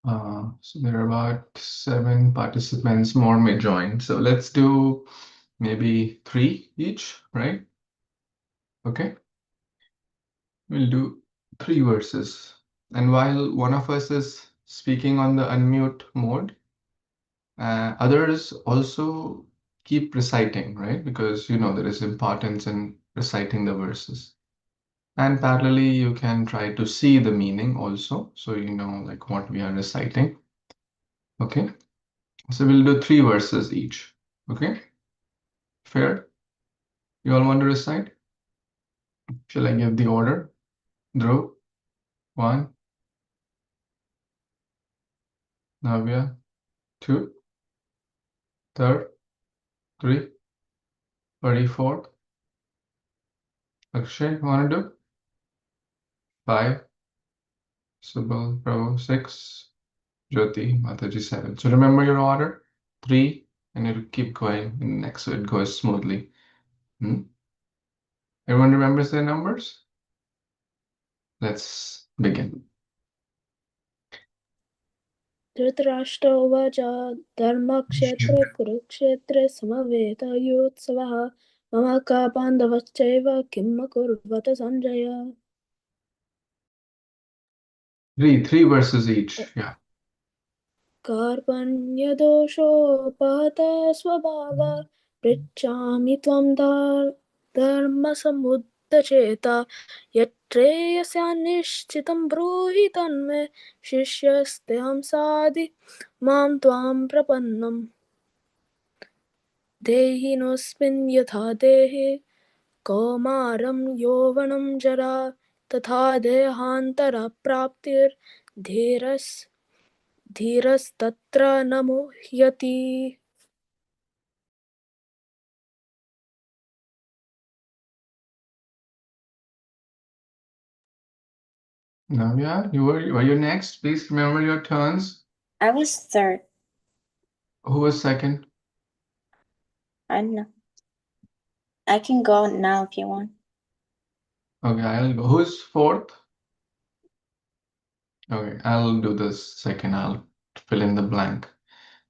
So there are about 7 participants more may join. So let's do maybe 3 each, right? Okay. We'll do 3 verses. And while one of us is speaking on the unmute mode, others also keep reciting, right? Because there is importance in reciting the verses. And parallelly, you can try to see the meaning also, so you know like what we are reciting. Okay, so we'll do 3 verses each. Okay, fair? You all want to recite? Shall I give the order? Dhruv, 1, Navya, 2, 3rd, 3, 34th. Akshay, want to do? 5, Subal, Prabhu, 6, Jyoti, Mataji, 7. So remember your order, 3, and it'll keep going next so it goes smoothly. Everyone remembers their numbers? Let's begin. Dhritarashtra उवाच धर्मक्षेत्रे कुरुक्षेत्रे समवेतयोत्सवः मम का पाण्डवश्चैव किम् अकुर्वत Sanjay. Three verses each. Yeah. कार्पण्यदोषोपहतः स्वभावा पृच्छामि त्वं धर्मसमुद्धचेता यत्रेयस्यान्निश्चितं ब्रूहि तन्मे शिष्यस्तेऽहं साधि मां त्वां प्रपन्नम्. देहिनोऽस्मिन् यथा देहे कौमारं यौवनं जरा तथा देहान्तरप्राप्तिर्धीरस्तत्र न मुह्यति. Navya, were you next? Please remember your turns. I was third. Who was second? I don't know. I can go now if you want. Okay, I'll go. Who's fourth? Okay, I'll do this second. I'll fill in the blank.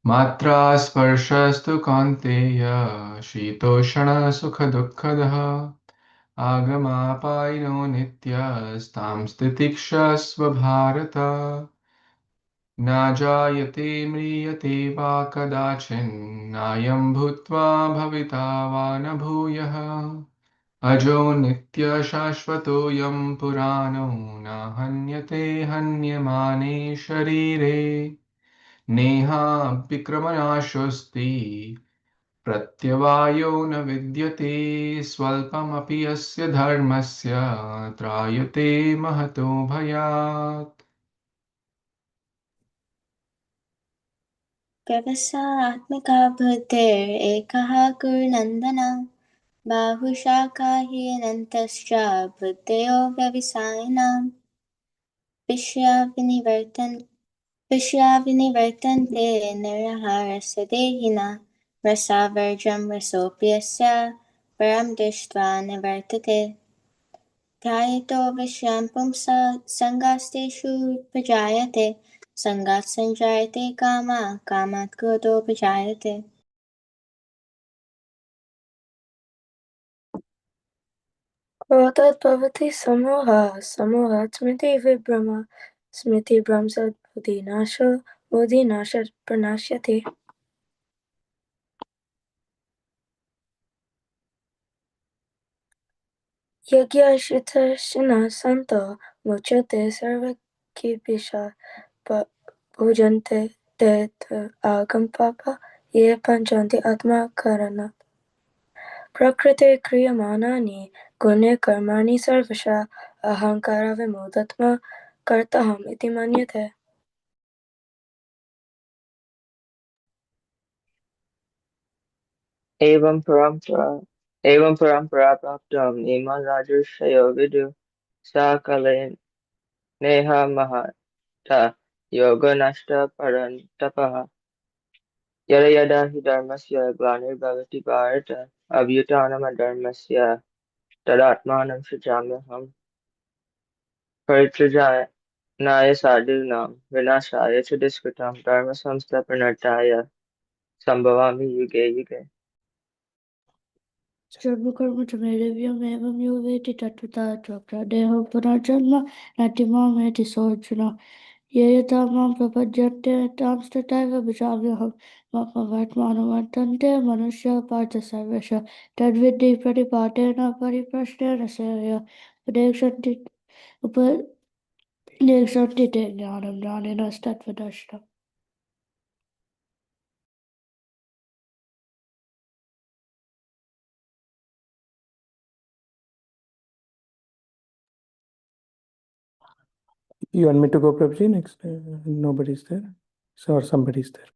Matra sparshastu kaunteya shitoshana sukha dukkadaha agamapaino nityastam stitikshasva bharata न जायते म्रियते वा कदाचिन्नायं भूत्वा भविता वा न भूयः अजो नित्यशाश्वतोऽयं पुराणो न हन्यते हन्यमाने शरीरे नेहाभिक्रमनाशोऽस्ति प्रत्यवायो न विद्यते स्वल्पमपि यस्य धर्मस्य त्रायते महतो भयात्. व्यवसात्मिका बुद्धिरेकः कुरुनन्दन बाहुशाखा हि अनन्तश्च बुद्धयो व्यवसायिनां विषयाविनिवर्तन्ते निराहारस्य देहिनः रसावर्जं रसोऽप्यस्य परं दृष्ट्वा निवर्तते ध्यायतो विषयान् पुंसा सङ्गास्तेषुपजायते सङ्गात् सञ्जायते कामः कामात् क्रोधोपजायते. क्रोधाद्भवति समूहः समूहात् स्मृतिविभ्रमः स्मृतिभ्रंशात् बुद्धिनाशो बुद्धिनाशात् प्रणाश्यते. यज्ञाश्रितश्च न सन्तो मुच्यते सर्वकिल्बिषः भुजन्ते ते आगमपापा ये पञ्चन्ति आत्मकारणात्. प्रकृते क्रियमाणानि गुणे कर्माणि सर्वशः अहङ्कारविमूढात्मा कर्ताहम् इति मन्यते. एवं परम्परा प्राप्तम् इमं राजर्षयो विदुः सा कलये नेह महता योगो नष्ट परन्तपः यदा यदा हि धर्मस्य ग्लानिर्भवति भारत अभ्युत्थानमधर्मस्य तदात्मानं सृजाम्यहं परित्रजाय नाय साधूनां विनाशाय च दुष्कृतां धर्मसंस्थापनार्थाय संभवामि युगे युगे। सर्वकर्म च मे दिव्यमेवं यो वेति तत्त्वतः देहो पुनर्जन्म नाति मामेति सोऽर्जुन ये यथा मां प्रपद्यन्ते तांस्तथैव भजाम्यहं ममवर्त्मानुवर्तन्ते मनुष्याः पार्थ सर्वेश तद्विद्धि प्रतिपातेन परिप्रश्नेन सेवया उपदेक्षन्ति ते ज्ञानं ज्ञानिनस्तत्त्वदर्शिनम्। You want me to go, Prabhuji, next? Nobody's there. So, or somebody's there.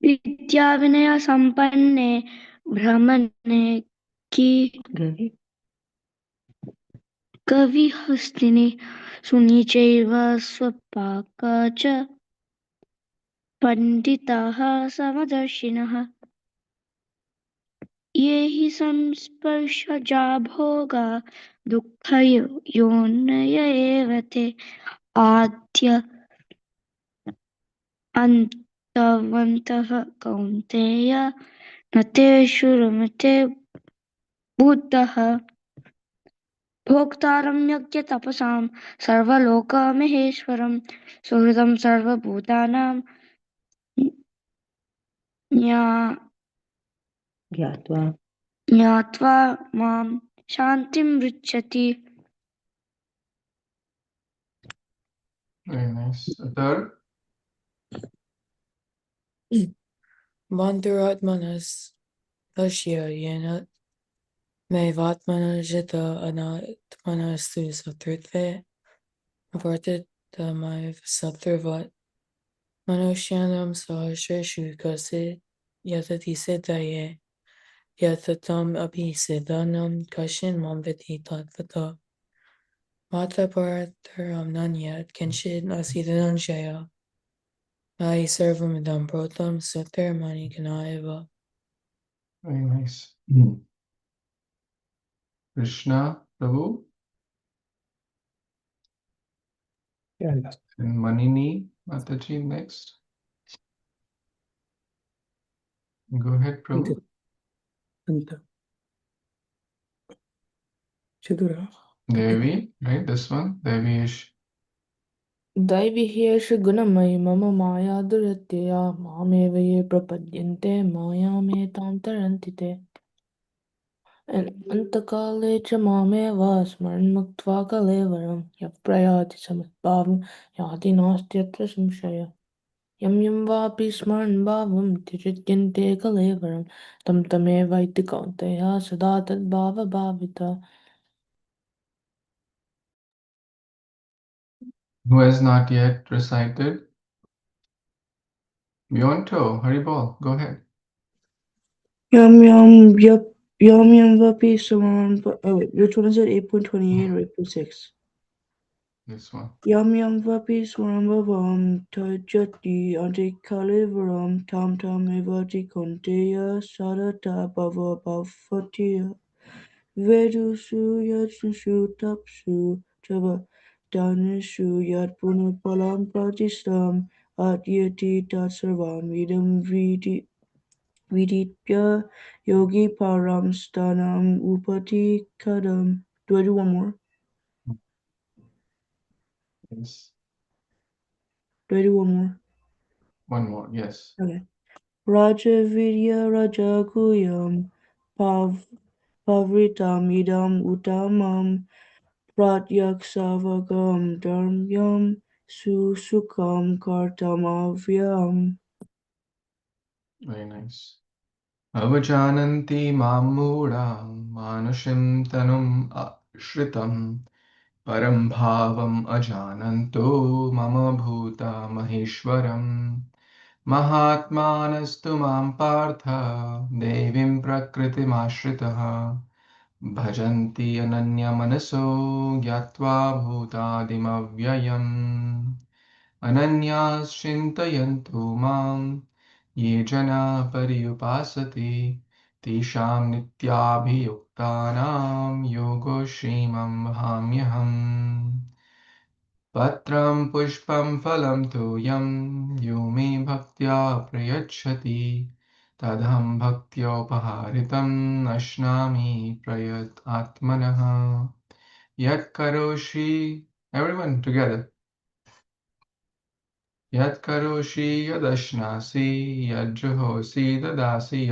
विद्या विनय संपन्ने ब्राह्मणे की कवि हस्तिनि सुनी चैव स्वपाक च पंडिताः समदर्शिनः ये हि संस्पर्शजा भोगा दुःखयोनय एव ते आद्य अन्तवन्तः कौन्तेय न तेषु रमते बुद्धः भोक्तारं यज्ञतपसां सर्वलोकमहेश्वरं सुहृदं सर्वभूतानां ज्ञात्वा मां शान्तिं पृच्छति। Very nice. A third. Bandhuratmanas Ashya Yena Maivatmanajita Anatmanastu Satrutve Avartit Maiv Satravat Manusyanam Sahasreshu Kasi Yatati Siddhaye Yatatam Abhisidanam Kashin Mamviti Tatvata Mata Parataram Nanyat Kinshid Asidanam Shaya Mai Sarvamidam Protam Satarmani Ganaiva. Very nice. Krishna, Prabhu, Yeah. and Manini, Mataji next. Go ahead, Prabhu. Chidura. Devi, right? This one, Devi-ish. दैविह्येष गुणमयि मम माया दुरत्यया मामेव ये प्रपद्यन्ते मायामेतां तरन्ति ते अन्तकाले च मामेव स्मरन्मुक्त्वा कलेवरं यः प्रयाति समद्भावं याति नास्त्यत्र संशयः यं यं वापि स्मरन् भावं त्यजत्यन्ते कलेवरं तं तमेवैति कौन्तेय सदा तद्भावभावितः। Who has not yet recited? Yonto, Haribol, go ahead. Yum yum yup yum vapi saman. Oh wait, which one is it? 8.28 or 8.6? This one. Yum vapi swaram tajati ante kalivaram tam tam evati konteya sarata bhava bhavatiya vedu su yatsu tapsu chava danishu yat punupalam pratistam adyati tatsarvam idam Viditya Yogi Param Stanam Upati Kadam. Do I do one more? Yes. Do I do one more? One more, yes. Okay. Raja Vidya Raja Guyam Pavritam Idam Uttamam Pratyak Savagam Dharmyam Susukam Kartam Avyam. Very nice. Avajananti mamura manushim tanum ashritam param bhavam ajananto mama bhuta maheshwaram mahatmanastu mam partha devim prakritim ashritaha bhajanti ananya manaso gyatva bhutadim avyayam ananyas chintayantu mam ये जना पर्युपासते तेषां नित्याभियुक्तानां योगो श्रीमं वहाम्यहम्. Patram pushpam phalam toyam yo me bhaktya prayachati tadham bhaktyopaharitam ashnami prayat atmanaha yat karoshi. Everyone together. Yat karoshi yadashnasi yadjuhosi dadasi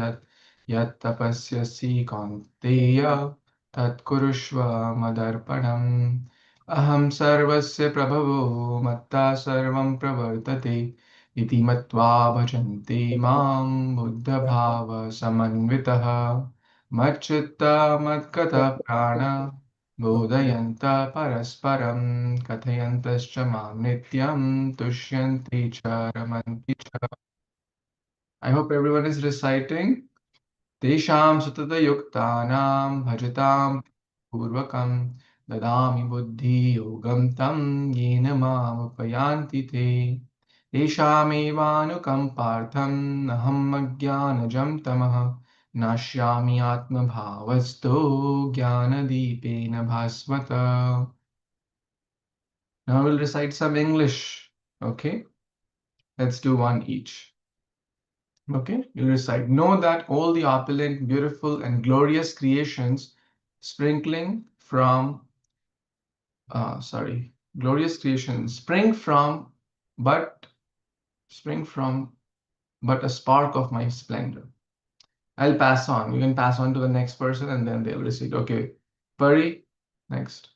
yat tapasyasi kaunteya tat kurushva madarpanam aham sarvasya prabhavo matta sarvam pravartate iti matva bhajanti mam buddha bhava samanvitaha macchitta matkata prana bodhayanta parasparam kathayantascha mam nityam tushyanti cha ramanti cha. I hope everyone is reciting. Tesham sutata yuktanam bhajatam purvakam dadami buddhi yogam tam yena mam upayanti te. Teshamevanukampartham naham ajnanajam tamah nashyami atmabhavasto jnanadipena bhasvata. Now we'll recite some English. Okay, let's do one each. Okay, you'll recite. Know that all the opulent, beautiful, and glorious creations sprinkling from, glorious creations spring from but a spark of my splendor. I'll pass on. You can pass on to the next person and then they'll recite. Okay, Pari, next.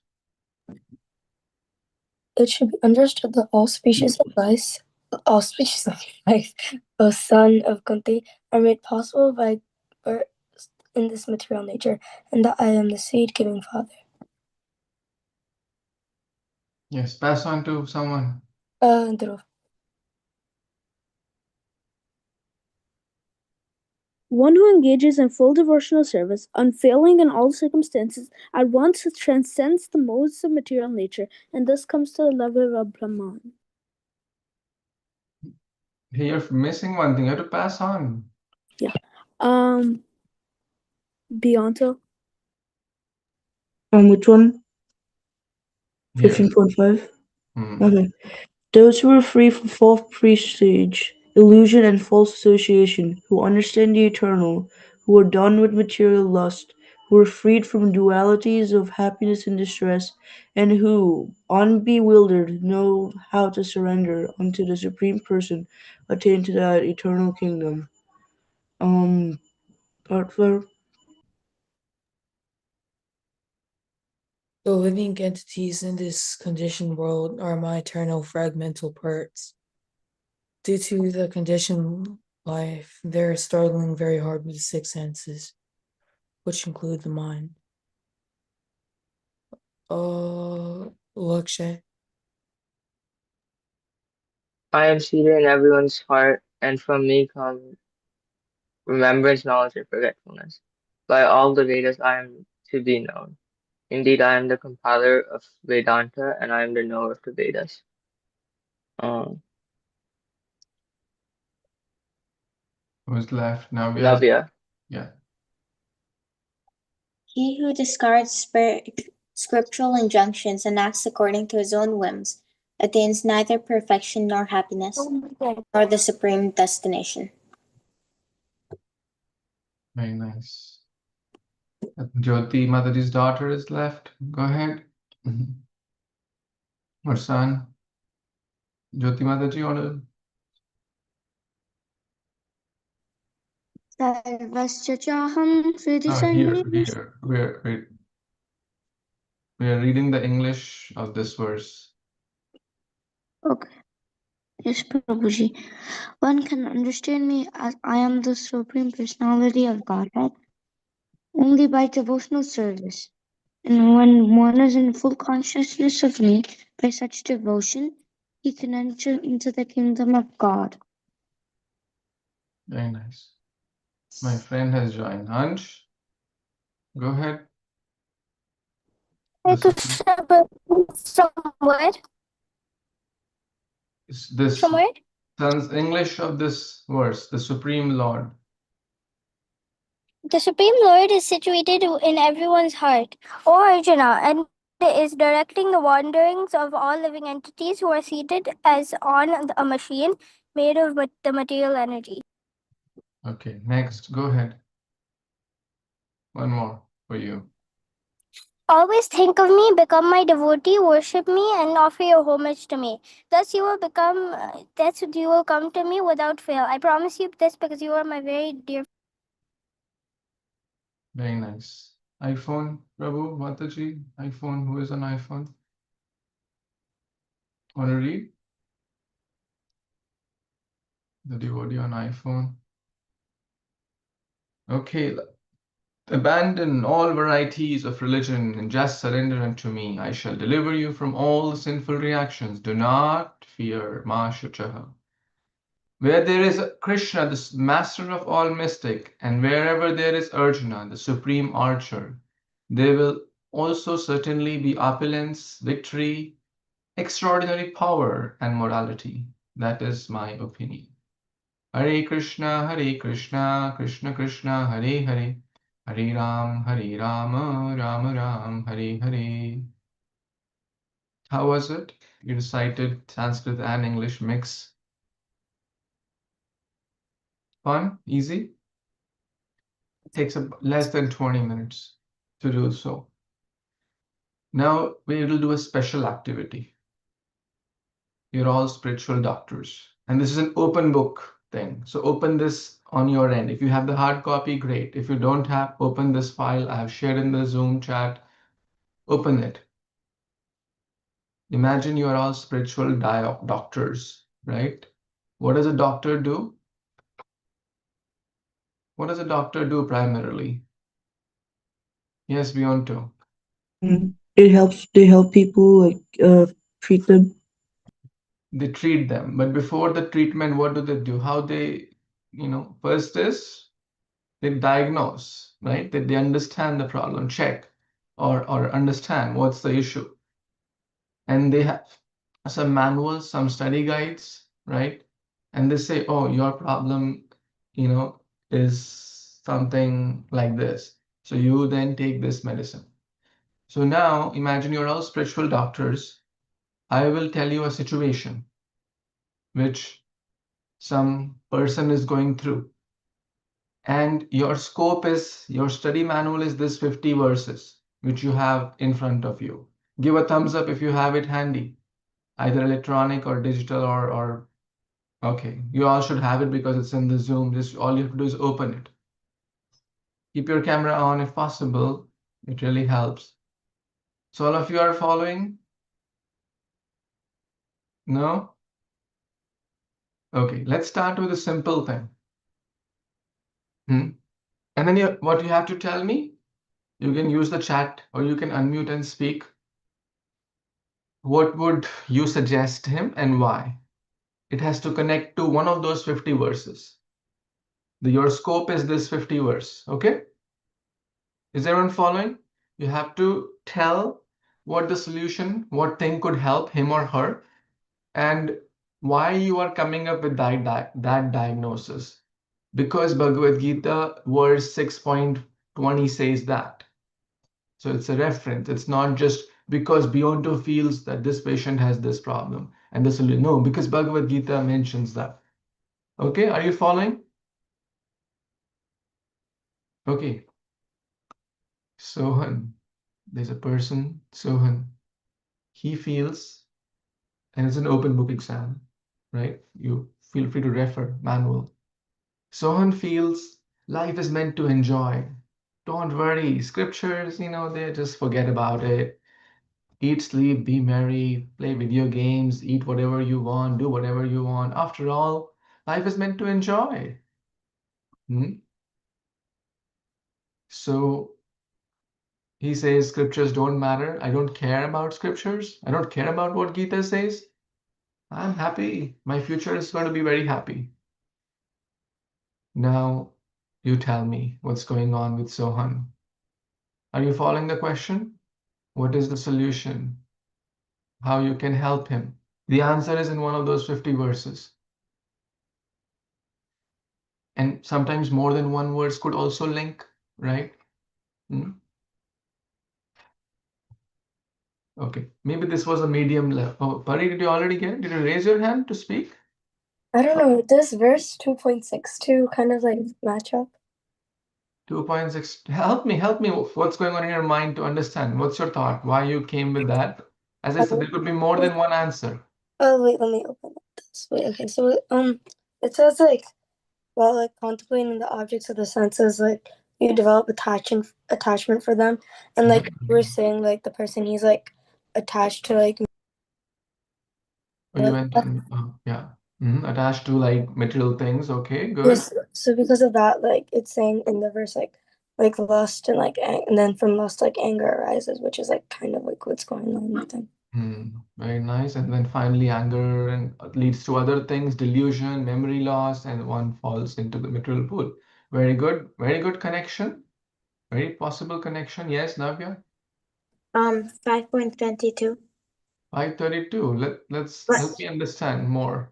It should be understood that all species of life, O son of Kunti, are made possible by birth in this material nature, and that I am the seed-giving father. Yes, pass on to someone. Dhruv. One who engages in full devotional service, unfailing in all circumstances, at once transcends the modes of material nature, and thus comes to the level of Brahman. Hey, you're missing one thing. You have to pass on. Yeah. Beyonto. Which one? Here. 15.5? Okay. Those who are free from false prestige, illusion, and false association, who understand the eternal, who are done with material lust, who are freed from dualities of happiness and distress, and who, unbewildered, know how to surrender unto the Supreme Person, attain to that eternal kingdom. Arthur? The living entities in this conditioned world are my eternal fragmental parts. Due to the conditioned life, they're struggling very hard with the six senses, which include the mind. Lakshay. I am seated in everyone's heart, and from me come remembrance, knowledge, and forgetfulness. By all the Vedas I am to be known. Indeed, I am the compiler of Vedanta, and I am the knower of the Vedas. Who's left? Navya. Navya. Yeah. He who discards scriptural injunctions and acts according to his own whims attains neither perfection nor happiness, nor the supreme destination. Very nice. Jyoti Mataji's daughter is left. Go ahead. Or son. Jyoti Mataji, you want to? Sarvasya chaham Here. hridhi We are reading the English of this verse. Okay. Yes, Prabhuji. One can understand me as I am the Supreme Personality of Godhead only by devotional service. And when one is in full consciousness of me by such devotion, he can enter into the kingdom of God. Very nice. My friend has joined. Hansh, go ahead. Somewhere? This Somewhere? English of this verse, the Supreme Lord. The Supreme Lord is situated in everyone's heart. O Arjuna, and is directing the wanderings of all living entities who are seated as on a machine made of the material energy. Okay, next, go ahead. One more for you. Always think of me, become my devotee, worship me, and offer your homage to me. Thus you will come to me without fail. I promise you this because you are my very dear. Very nice. iPhone, Prabhu, Mataji, iPhone, who is on iPhone? Want to read? The devotee on iPhone. Okay, abandon all varieties of religion and just surrender unto me. I shall deliver you from all sinful reactions. Do not fear, Ma Shuchaha. Where there is Krishna, the master of all mystic, and wherever there is Arjuna, the supreme archer, there will also certainly be opulence, victory, extraordinary power, and morality. That is my opinion. Hare Krishna, Krishna Krishna, Hare Hare, Hare Rama, Rama Ram, Hare Hare. How was it? You recited Sanskrit and English mix. Fun? Easy? Takes less than 20 minutes to do so. Now we will do a special activity. You're all spiritual doctors, and this is an open book thing. So open this on your end. If you have the hard copy, great. If you don't have, open this file I have shared in the Zoom chat. Open it. Imagine you are all spiritual doctors, right? What does a doctor do? What does a doctor do primarily? Yes, beyond two. They help people treat them. They treat them, but before the treatment, what do? How they, first is they diagnose, right? They understand the problem, check, or understand what's the issue, and they have some manuals, some study guides, right? And they say, oh, your problem, is something like this. So you then take this medicine. So now imagine you're all spiritual doctors. I will tell you a situation which some person is going through. And your scope is, your study manual is this 50 verses, which you have in front of you. Give a thumbs up if you have it handy, either electronic or digital or okay. You all should have it because it's in the Zoom. Just all you have to do is open it. Keep your camera on if possible. It really helps. So all of you are following? No? Okay, let's start with a simple thing. And then what you have to tell me, you can use the chat or you can unmute and speak. What would you suggest him and why? It has to connect to one of those 50 verses. Your scope is this 50 verse, okay? Is everyone following? You have to tell what the solution, what thing could help him or her, and why you are coming up with that diagnosis. Because Bhagavad Gita verse 6.20 says that. So it's a reference. It's not just because Beyond feels that this patient has this problem and this will no, because Bhagavad Gita mentions that. Okay, are you following? Okay. Sohan, there's a person, Sohan. He feels, and it's an open book exam, right? You feel free to refer manual. Sohan feels life is meant to enjoy. Don't worry, scriptures, they just forget about it. Eat, sleep, be merry, play video games, eat whatever you want, do whatever you want. After all, life is meant to enjoy. So he says scriptures don't matter. I don't care about scriptures. I don't care about what Gita says. I'm happy. My future is going to be very happy. Now, you tell me what's going on with Sohan. Are you following the question? What is the solution? How you can help him? The answer is in one of those 50 verses. And sometimes more than one verse could also link, right? Okay, maybe this was a medium level. Oh, Pari, did you already get it? Did you raise your hand to speak? I don't know. Does verse 2.62 kind of like match up? 2.6. Help me. What's going on in your mind to understand? What's your thought? Why you came with that? As I said, there could be more than one answer. Oh wait, let me open this. Wait, okay. So it says like while like contemplating the objects of the senses, like you develop attachment for them, and like we're saying like the person he's like attached to like. Oh, you went on, yeah. Attached to like material things. Okay, good. Yes. So because of that, like it's saying in the verse like lust and like and then from lust like anger arises, which is like kind of like what's going on with them. Very nice. And then finally, anger and leads to other things, delusion, memory loss, and one falls into the material pool. Very good. Very good connection. Very possible connection. Yes, Navya. 5.22. 532. Let's What? help me understand more.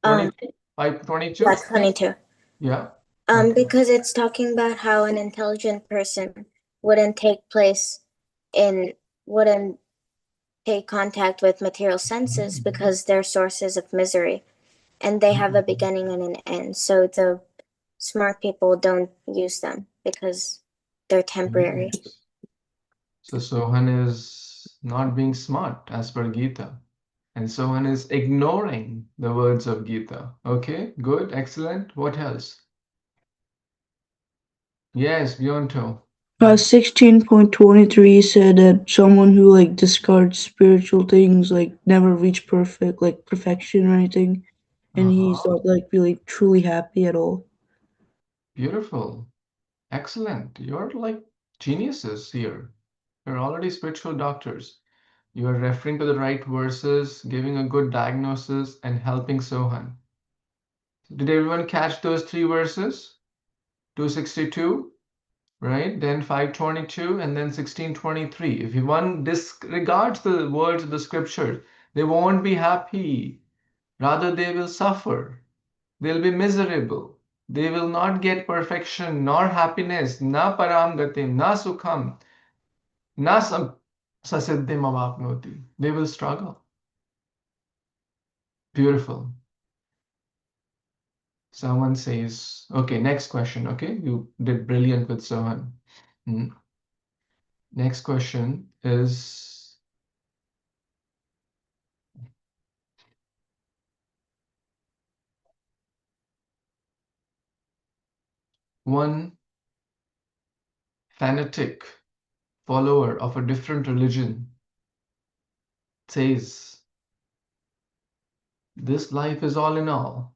22. 522. Yes, 22. Yeah. Okay. Because it's talking about how an intelligent person wouldn't take contact with material senses because they're sources of misery and they have a beginning and an end. So the smart people don't use them because they're temporary. So Sohan is not being smart as per Gita. And Sohan is ignoring the words of Gita. Okay, good, excellent. What else? Yes, Bionto. 16.23 said that someone who like discards spiritual things like never reach perfection or anything, and he's not like really truly happy at all. Beautiful. Excellent. You're like geniuses here. You're already spiritual doctors. You are referring to the right verses, giving a good diagnosis, and helping Sohan. Did everyone catch those three verses? 262, right? Then 522, and then 1623. If one disregards the words of the scripture, they won't be happy. Rather, they will suffer. They'll be miserable. They will not get perfection nor happiness, na param gatim, na sukham, na sasiddhim avapnoti. They will struggle. Beautiful. Someone says, okay, next question. Okay, you did brilliant with Sohan. Next question is one fanatic follower of a different religion says, this life is all in all.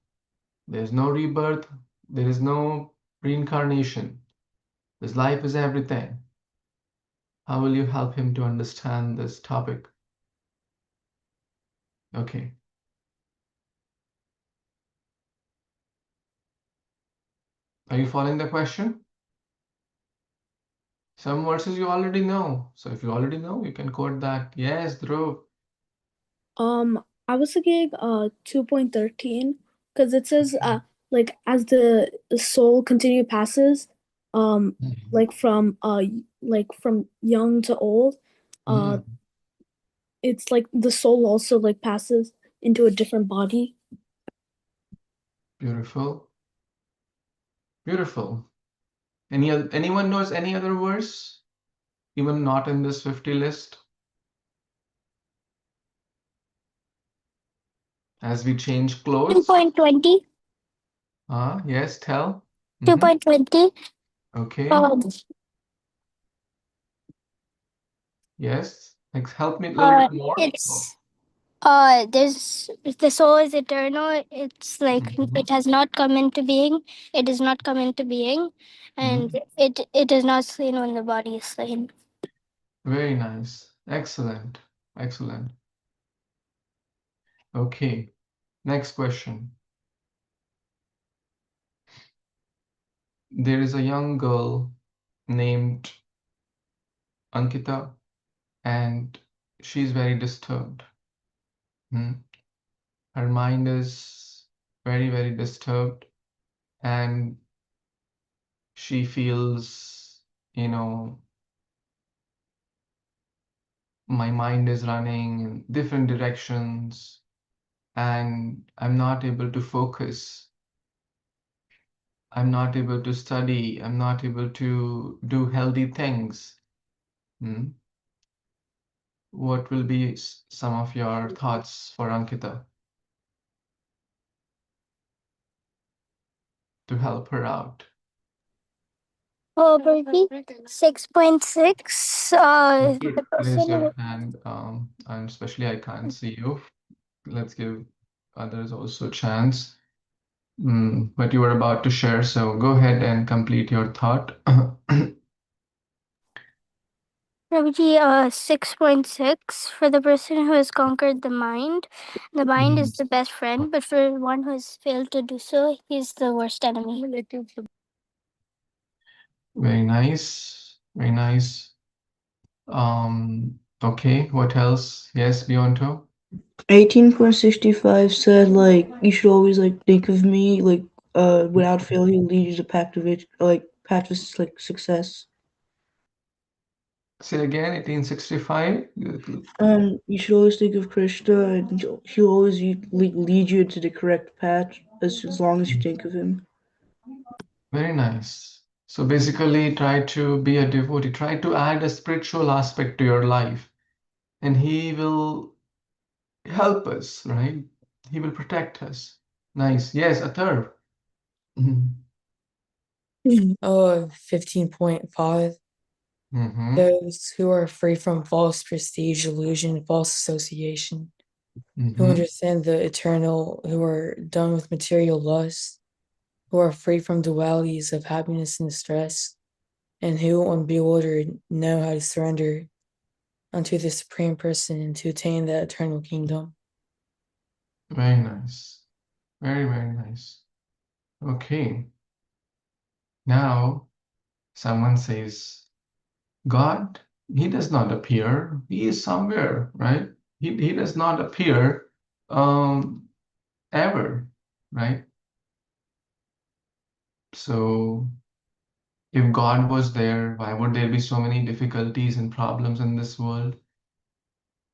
There's no rebirth, there is no reincarnation. This life is everything. How will you help him to understand this topic? Okay. Are you following the question? Some verses you already know. So if you already know, you can quote that. Yes, Dhruv. I was thinking 2.13 because it says like as the soul continue passes like from young to old it's like the soul also like passes into a different body. Beautiful. Beautiful. Anyone knows any other verse? Even not in this 50 list? As we change clothes? 2.20. Yes, tell. 2.20. Okay. Yes. Help me a little bit more. It's there's the soul is eternal. It's like it has not come into being. It does not come into being, and it is not slain when the body is slain. Very nice. Excellent. Excellent. Okay. Next question. There is a young girl named Ankita, and she's very disturbed. Her mind is very, very disturbed, and she feels, my mind is running in different directions and I'm not able to focus. I'm not able to study. I'm not able to do healthy things. What will be some of your thoughts for Ankita to help her out? Oh, Bertie, 6.6. The Raise person your who hand, and especially I can't see you. Let's give others also a chance. But you were about to share, so go ahead and complete your thought. Prabhuji, 6.6, for the person who has conquered the mind is the best friend, but for one who has failed to do so, he's the worst enemy. Very nice, very nice. Okay, what else? Yes, Beyonto? 18.65 said like you should always like think of me like without fail he'll lead you to path of it like path of like success. Say again, 1865? You should always think of Krishna and he'll always lead you into the correct path as long as you think of him. Very nice. So basically, try to be a devotee, try to add a spiritual aspect to your life, and he will help us, right? He will protect us. Nice. Yes, Athar. 15.5. Those who are free from false prestige, illusion, false association, who understand the eternal, who are done with material lust, who are free from dualities of happiness and stress, and who, unbewildered, know how to surrender unto the Supreme Person and to attain the eternal kingdom. Very nice. Very, very nice. Okay. Now, someone says, God, he does not appear. He is somewhere, right? He does not appear ever, right? So if God was there, why would there be so many difficulties and problems in this world,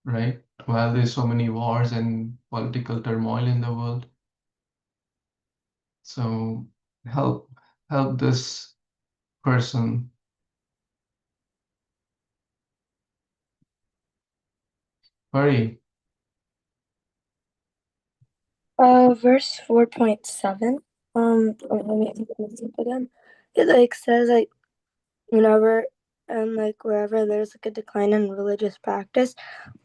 right? While there's so many wars and political turmoil in the world. So help this person. Hurry. Verse 4.7. Let me think again. It like says like whenever and like wherever there's like a decline in religious practice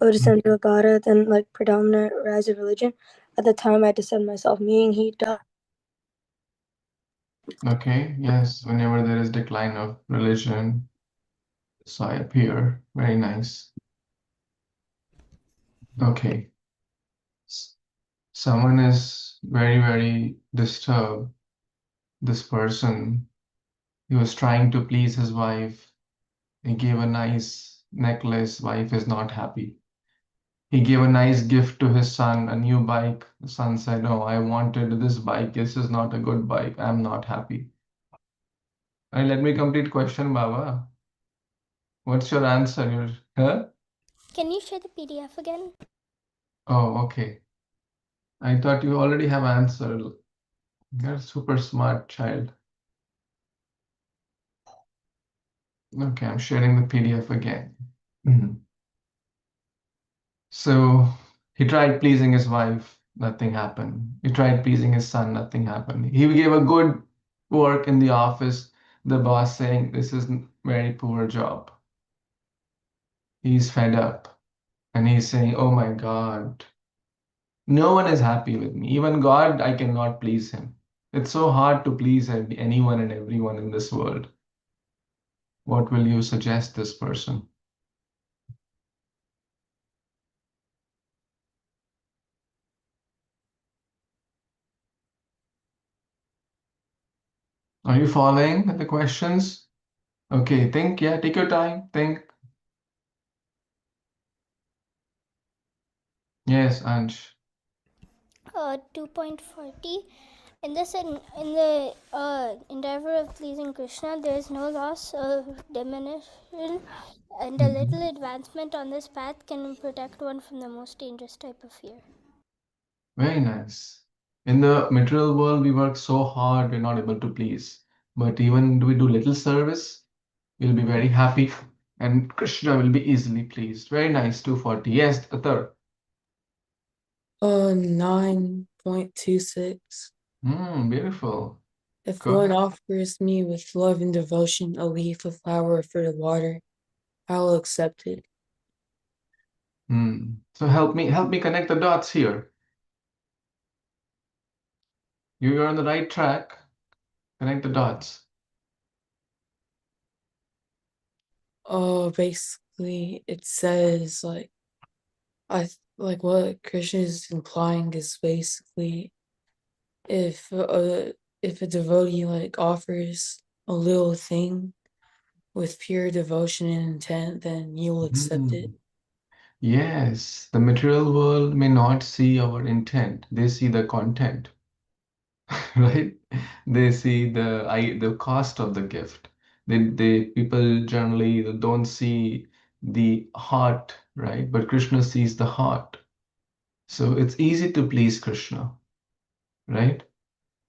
or descend to a god, then like predominant rise of religion. At the time I descend myself, meaning he does. Okay, yes, whenever there is decline of religion, so I appear. Very nice. Okay. Someone is very, very disturbed. This person, he was trying to please his wife. He gave a nice necklace. Wife is not happy. He gave a nice gift to his son, a new bike. The son said, "Oh, I wanted this bike. This is not a good bike. I'm not happy." And let me complete question, Baba. What's your answer? Huh? Can you share the PDF again? Oh, okay. I thought you already have answered. You're a super smart child. Okay, I'm sharing the PDF again. So he tried pleasing his wife, nothing happened. He tried pleasing his son, nothing happened. He gave a good work in the office, the boss saying, "This is a very poor job." He's fed up and he's saying, "Oh my God, no one is happy with me. Even God, I cannot please him. It's so hard to please anyone and everyone in this world." What will you suggest this person? Are you following the questions? Okay, think, yeah, take your time, think. Yes, Ansh. 2.40. In the endeavor of pleasing Krishna, there is no loss or diminution, and a little advancement on this path can protect one from the most dangerous type of fear. Very nice. In the material world, we work so hard, we're not able to please. But even we do little service, we'll be very happy, and Krishna will be easily pleased. Very nice, 240. Yes, a third. 9.26. Beautiful. If Go one ahead. offers me with love and devotion a leaf, a flower, for the water, I will accept it. So help me connect the dots here. You're on the right track. Connect the dots. Basically, it says like what Krishna is implying is basically if a devotee like offers a little thing with pure devotion and intent, then you will accept it. Yes, the material world may not see our intent. They see the content, right? They see the cost of the gift. They people generally don't see the heart, right? But Krishna sees the heart. So it's easy to please Krishna, right?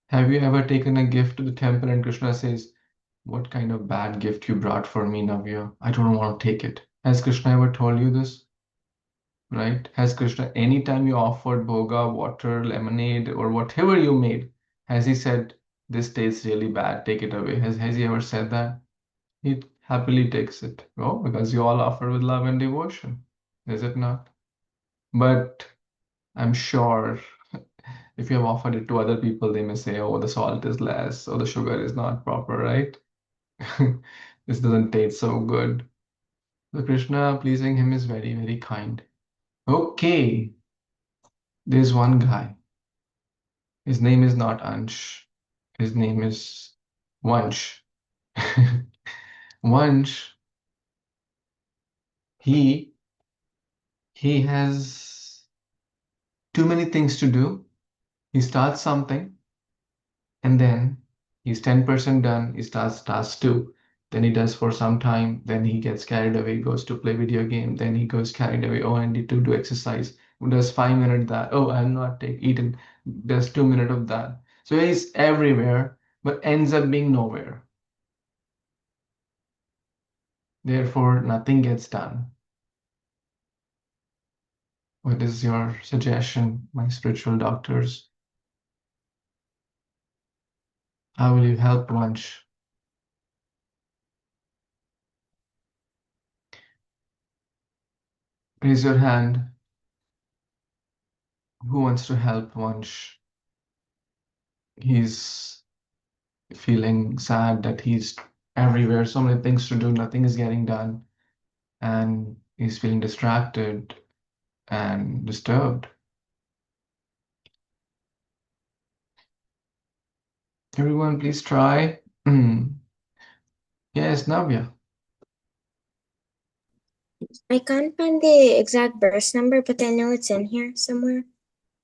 Have you ever taken a gift to the temple and Krishna says, "What kind of bad gift you brought for me, Navya? I don't want to take it." Has Krishna ever told you this? Right? Has Krishna, anytime you offered bhoga, water, lemonade, or whatever you made, has he said, "This tastes really bad, take it away"? Has he ever said that? He happily takes it. Oh, because you all offer with love and devotion, is it not? But I'm sure if you have offered it to other people, they may say, "Oh, the salt is less, or the sugar is not proper," right? This doesn't taste so good. So Krishna, pleasing him is very, very kind. Okay, there's one guy. His name is not Ansh. His name is Vansh. Vansh, he he has too many things to do. He starts something and then he's 10% done. He starts task two. Then he does for some time. Then he gets carried away, goes to play video game. Then he goes carried away. Oh, I need to do exercise. Does 5 minutes that. Oh, I'm not eaten. Does 2 minutes of that. So he's everywhere, but ends up being nowhere. Therefore, nothing gets done. What is your suggestion, my spiritual doctors? How will you help Vansh? Raise your hand. Who wants to help Vansh? He's feeling sad that he's everywhere, so many things to do, nothing is getting done, and he's feeling distracted and disturbed. Everyone, please try. Yes, Navya. I can't find the exact verse number, but I know it's in here somewhere,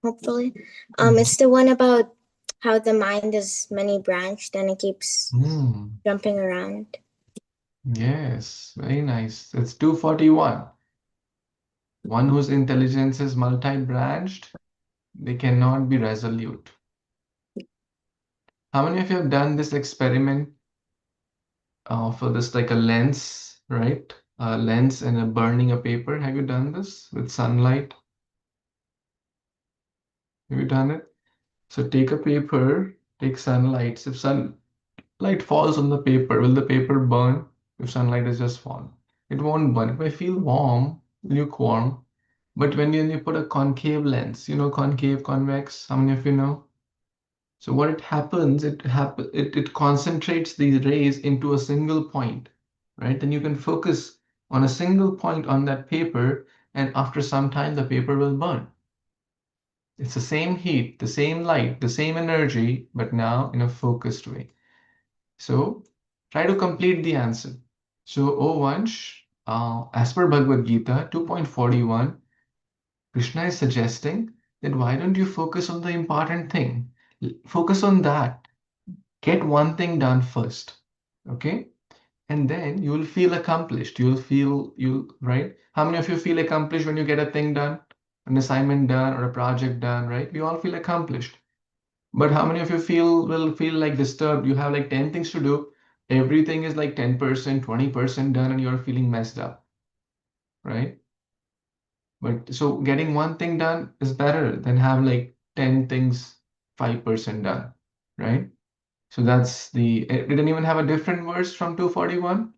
hopefully. It's the one about how the mind is many branched and it keeps jumping around. Yes, very nice. It's 241. One whose intelligence is multi-branched, they cannot be resolute. How many of you have done this experiment for this, like a lens, right? A lens and a burning a paper. Have you done this with sunlight? Have you done it? So take a paper, take sunlight. If sunlight falls on the paper, will the paper burn? If sunlight has just fallen, it won't burn. It may feel warm, lukewarm, but when you put a concave lens, concave, convex, how many of you know? So what it happens, it concentrates these rays into a single point, right? Then you can focus on a single point on that paper, and after some time, the paper will burn. It's the same heat, the same light, the same energy, but now in a focused way. So try to complete the answer. So, oh Vansh, as per Bhagavad Gita 2.41, Krishna is suggesting that why don't you focus on the important thing? Focus on that. Get one thing done first, okay? And then you will feel accomplished. Right? How many of you feel accomplished when you get a thing done, an assignment done, or a project done, right? We all feel accomplished. But how many of you will feel like disturbed? You have like 10 things to do. Everything is like 10%, 20% done, and you're feeling messed up, right? But so getting one thing done is better than have like 10 things 5% done, right? So that's it didn't even have a different verse from 241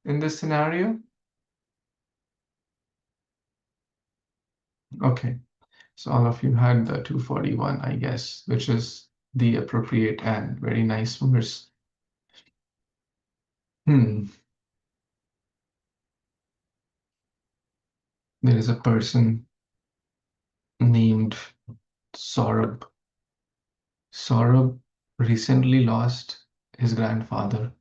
in this scenario. Okay, so all of you had the 241, I guess, which is the appropriate and very nice verse. There is a person named Saurabh. Saurabh recently lost his grandfather.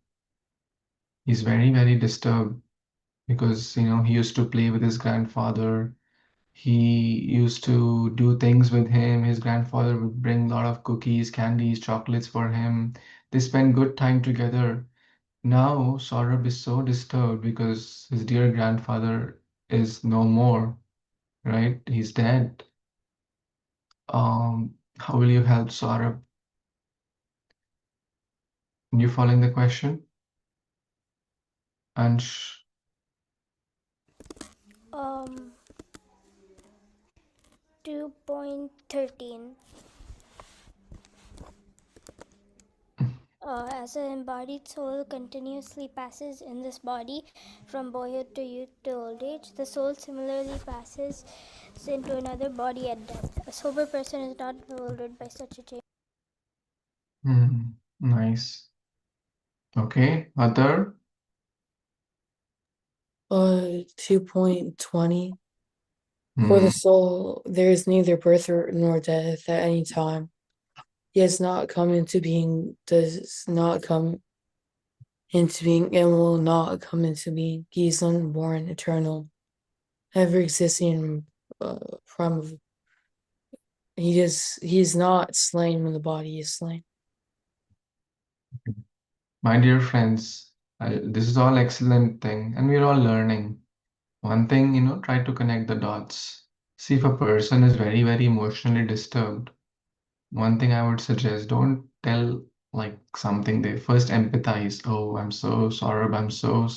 He's very, very disturbed because he used to play with his grandfather. He used to do things with him. His grandfather would bring a lot of cookies, candies, chocolates for him. They spent good time together. Now Saurabh is so disturbed because his dear grandfather is no more, right? He's dead. How will you help Saurabh? You following the question? Ansh, Um, 2.13. As an embodied soul continuously passes in this body from boyhood to youth to old age, the soul similarly passes into another body at death. A sober person is not bewildered by such a change. nice. Okay, other. 2.20. For the soul, there is neither birth nor death at any time. He has not come into being, does not come into being, and will not come into being. He is unborn, eternal, ever existing, prime of. He is not slain when the body is slain. My dear friends, this is all excellent thing, and we're all learning. One thing, try to connect the dots. See if a person is very, very emotionally disturbed. One thing I would suggest, don't tell like something they first empathize. Oh, I'm so sorry, I'm so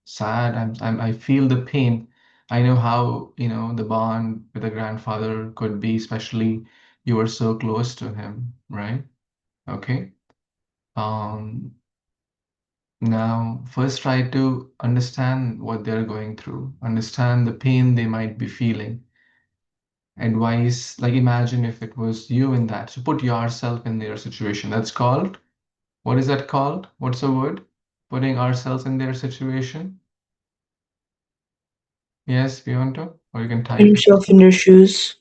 sad. I feel the pain. I know how, the bond with a grandfather could be, especially you were so close to him, right? Okay. Um, Now, first try to understand what they're going through, understand the pain they might be feeling. Advice, like imagine if it was you in that. So put yourself in their situation. That's called, what is that called? What's the word? Putting ourselves in their situation. Yes, Beyonto, or you can Put type it. yourself in their shoes.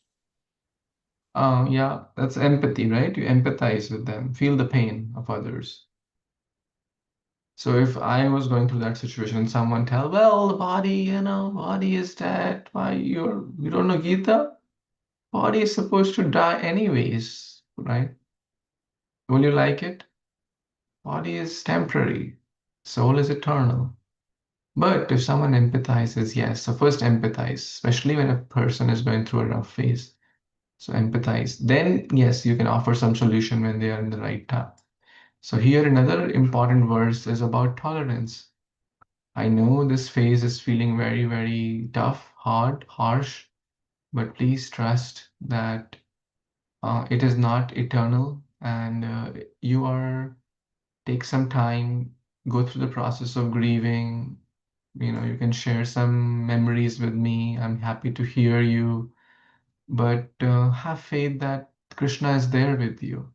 Yeah, that's empathy, right? You empathize with them, feel the pain of others. So if I was going through that situation and someone tell, well, the body is dead. Why you don't know Gita? Body is supposed to die anyways, right? Will you like it? Body is temporary, soul is eternal. But if someone empathizes, yes, so first empathize, especially when a person is going through a rough phase. So empathize. Then, yes, you can offer some solution when they are in the right time. So here another important verse is about tolerance. I know this phase is feeling very, very tough, hard, harsh, but please trust that it is not eternal, and take some time, go through the process of grieving. You can share some memories with me. I'm happy to hear you, but have faith that Krishna is there with you.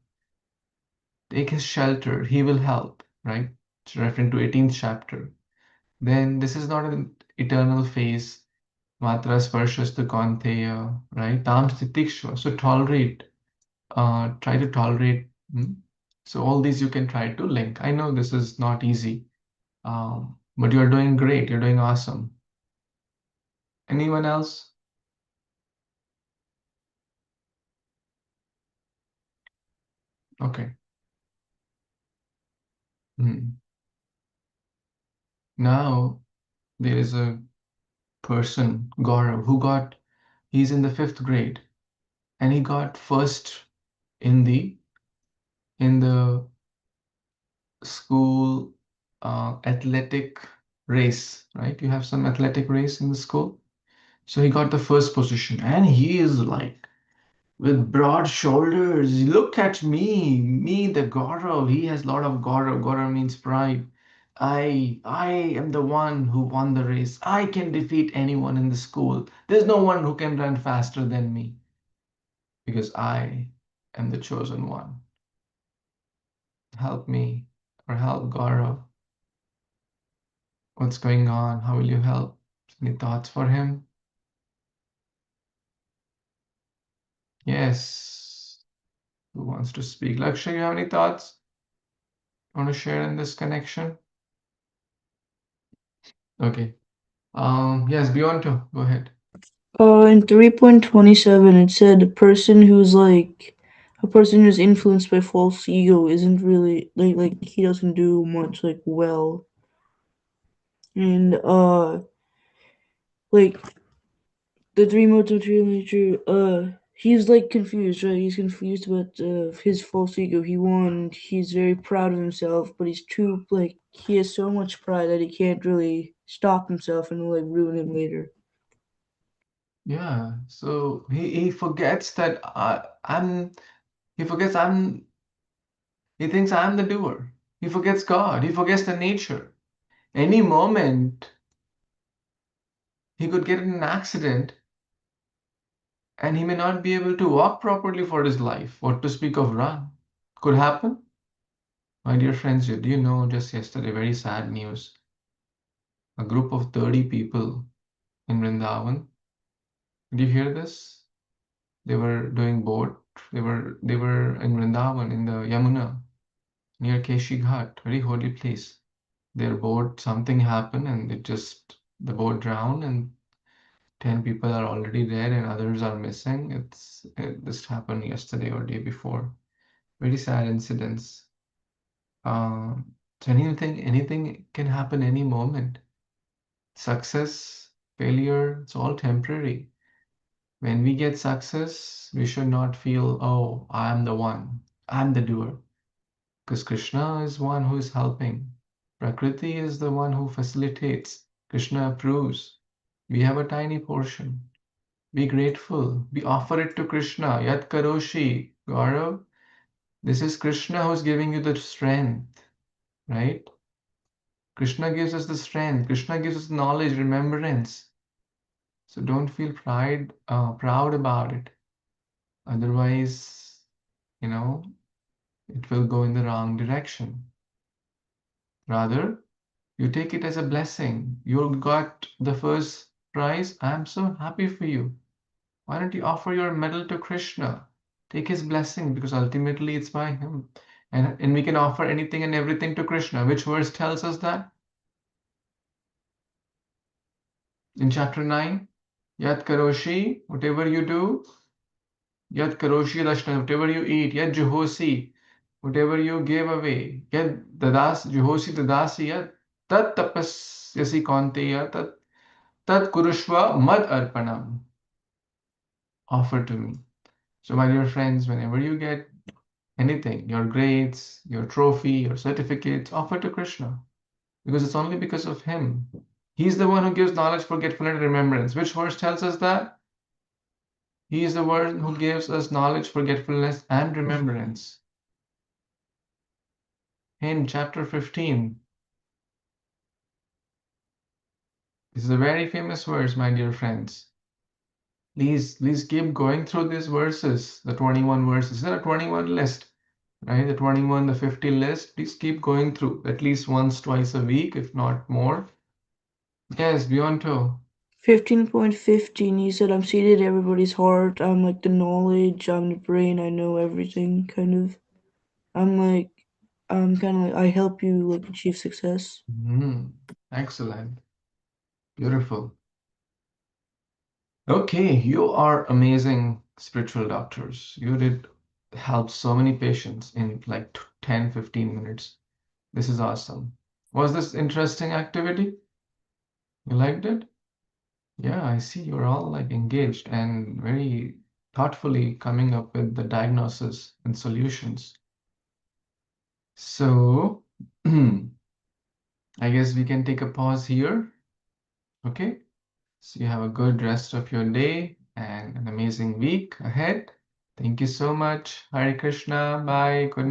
Take his shelter, he will help, right? It's referring to 18th chapter. Then this is not an eternal phase. Matra sparshastha kaunteya, right? Tam stitikshva. So try to tolerate. So all these you can try to link. I know this is not easy, but you're doing great. You're doing awesome. Anyone else? Okay. Now there is a person, Gaurav, he's in the 5th grade and he got first in the school athletic race, right? You have some athletic race in the school. So he got the first position and he is like with broad shoulders. Look at me, the Gaurav. He has a lot of Gaurav. Gaurav means pride. I am the one who won the race. I can defeat anyone in the school. There's no one who can run faster than me because I am the chosen one. Help me or help Gaurav. What's going on? How will you help? Any thoughts for him? Yes. Who wants to speak? Lakshay, you have any thoughts? Want to share in this connection? Okay. Yes, beyond two. Go ahead. In 3.27, it said a person who's influenced by false ego isn't really like he doesn't do much well. And like the three modes of material nature, he's confused, right? He's confused about his false ego. He's very proud of himself, but he has so much pride that he can't really stop himself and will ruin him later. Yeah. So he forgets that he forgets he thinks I'm the doer. He forgets God. He forgets the nature. Any moment he could get in an accident and he may not be able to walk properly for his life, what to speak of run. Could happen. My dear friends, do you know just yesterday, very sad news. A group of 30 people in Vrindavan. Did you hear this? They were doing boat. They were in Vrindavan in the Yamuna near Keshi Ghat, very holy place. Their boat, something happened and the boat drowned and 10 people are already there and others are missing. This happened yesterday or day before. Very sad incidents. So anything can happen any moment. Success, failure, it's all temporary. When we get success, we should not feel, oh, I am the one, I'm the doer. Because Krishna is one who is helping. Prakriti is the one who facilitates. Krishna approves. We have a tiny portion. Be grateful. We offer it to Krishna. Yat Karoshi. Gaurav, this is Krishna who's giving you the strength, right? Krishna gives us the strength. Krishna gives us knowledge, remembrance. So don't feel proud about it. Otherwise, it will go in the wrong direction. Rather, you take it as a blessing. You got the first prize. I'm so happy for you. Why don't you offer your medal to Krishna? Take his blessing because ultimately it's by him. And we can offer anything and everything to Krishna. Which verse tells us that? In chapter 9, Yat Karoshi, whatever you do, Yat Karoshi Dashna, whatever you eat, Yat Juhosi, whatever you give away, Yat Dadas, Juhosi Dadasi, Yat Tat Tapasyasi Kaunteya, Tat Kurushva Mad Arpanam. Offer to me. So, my dear friends, whenever you get anything, your grades, your trophy, your certificates, offer to Krishna. Because it's only because of him. He's the one who gives knowledge, forgetfulness, and remembrance. Which verse tells us that? He is the one who gives us knowledge, forgetfulness, and remembrance. In chapter 15. This is a very famous verse, my dear friends. Please keep going through these verses, the 21 verses. There are 21 list, right? The 21, the 50 list. Please keep going through at least once, twice a week, if not more. Yes, beyond two. 15.15, he said, I'm seated in everybody's heart. I'm like the knowledge. I'm the brain. I know everything, kind of. I'm kind of like, I help you achieve success. Excellent. Beautiful. Okay, you are amazing spiritual doctors. You did helped so many patients in like 10, 15 minutes. This is awesome. Was this interesting activity? You liked it? Yeah, I see you're all like engaged and very thoughtfully coming up with the diagnosis and solutions. So, I guess we can take a pause here. Okay? So you have a good rest of your day and an amazing week ahead. Thank you so much. Hare Krishna. Bye. Good